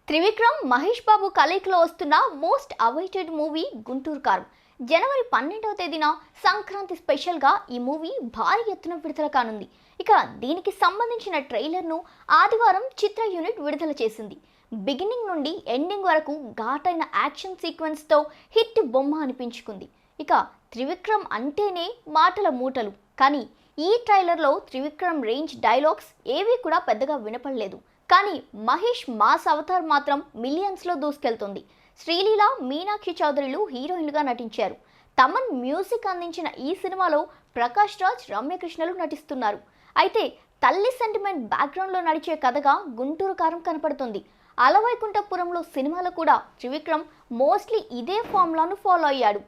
త్రివిక్రమ్ మహేష్ బాబు కలయికలో వస్తున్న most awaited movie Guntur కారం. జనవరి 12వ తేదీన సంక్రాంతి స్పెషల్గా ఈ మూవీ భారీ ఎత్తున విడుదల కానుంది. ఇక దీనికి సంబంధించిన ట్రైలర్ను ఆదివారం చిత్ర యూనిట్ విడుదల చేసింది. బిగినింగ్ నుండి ఎండింగ్ వరకు ఘాటైన యాక్షన్ సీక్వెన్స్తో హిట్ బొమ్మ అనిపించుకుంది. ఇక త్రివిక్రమ్ అంటేనే మాటల మూటలు, కానీ ఈ ట్రైలర్లో త్రివిక్రమ్ రేంజ్ డైలాగ్స్ ఏవీ కూడా పెద్దగా వినపడలేదు. కానీ మహేష్ మాస్ అవతార్ మాత్రం మిలియన్స్లో దూసుకెళ్తుంది. శ్రీలీల, మీనాక్షి చౌదరిలు హీరోయిన్లుగా నటించారు. తమన్ మ్యూజిక్ అందించిన ఈ సినిమాలో ప్రకాష్ రాజ్, రమ్యకృష్ణలు నటిస్తున్నారు. అయితే తల్లి సెంటిమెంట్ బ్యాక్గ్రౌండ్లో నడిచే కథగా గుంటూరు కారం కనపడుతుంది. అలవైకుంఠపురంలో సినిమాలో కూడా త్రివిక్రమ్ మోస్ట్లీ ఇదే ఫార్ములాను ఫాలో అయ్యాడు.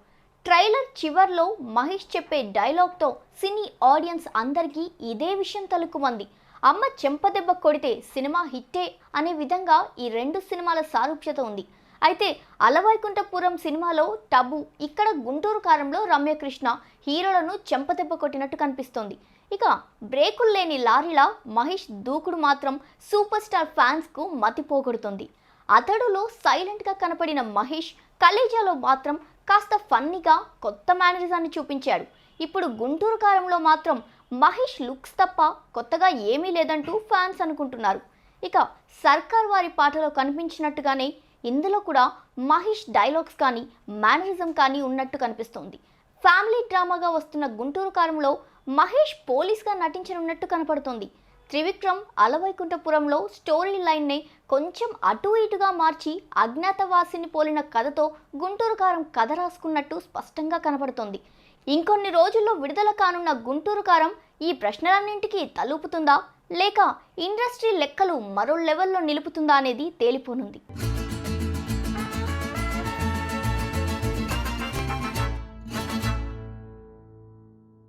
ట్రైలర్ చివర్లో మహేష్ చెప్పే డైలాగ్తో సినీ ఆడియన్స్ అందరికీ ఇదే విషయం తలుక్కుమంది. అమ్మ చెంపదెబ్బ కొడితే సినిమా హిట్టే అనే విధంగా ఈ రెండు సినిమాల సారూప్యత ఉంది. అయితే అలవైకుంఠపురం సినిమాలో టబు, ఇక్కడ గుంటూరు కారంలో రమ్యకృష్ణ హీరోలను చెంపదెబ్బ కొట్టినట్టు కనిపిస్తోంది. ఇక బ్రేకులు లేని లారీలా మహేష్ దూకుడు మాత్రం సూపర్ స్టార్ ఫ్యాన్స్కు మతిపోగొడుతుంది. అతడులో సైలెంట్గా కనపడిన మహేష్ కలేజాలో మాత్రం కాస్త ఫన్నీగా కొత్త మేనరిజాన్ని చూపించాడు. ఇప్పుడు గుంటూరు కారంలో మాత్రం మహేష్ లుక్స్ తప్ప కొత్తగా ఏమీ లేదంటూ ఫ్యాన్స్ అనుకుంటున్నారు. ఇక సర్కార్ వారి పాటలో కనిపించినట్టుగానే ఇందులో కూడా మహేష్ డైలాగ్స్ కానీ మేనరిజం కానీ ఉన్నట్టు కనిపిస్తోంది. ఫ్యామిలీ డ్రామాగా వస్తున్న గుంటూరు కారంలో మహేష్ పోలీస్గా నటించనున్నట్టు కనపడుతోంది. త్రివిక్రమ్ అలవైకుంఠపురంలో స్టోరీ లైన్నే కొంచెం అటు ఇటుగా మార్చి అజ్ఞాతవాసిని పోలిన కథతో గుంటూరు కారం కథ రాసుకున్నట్టు స్పష్టంగా కనపడుతోంది. ఇంకొన్ని రోజుల్లో విడుదల కానున్న గుంటూరు కారం ఈ ప్రశ్నలన్నింటికీ తలూపుతుందా, లేక ఇండస్ట్రీ లెక్కలు మరో లెవెల్లో నిలుపుతుందా అనేది తేలిపోనుంది.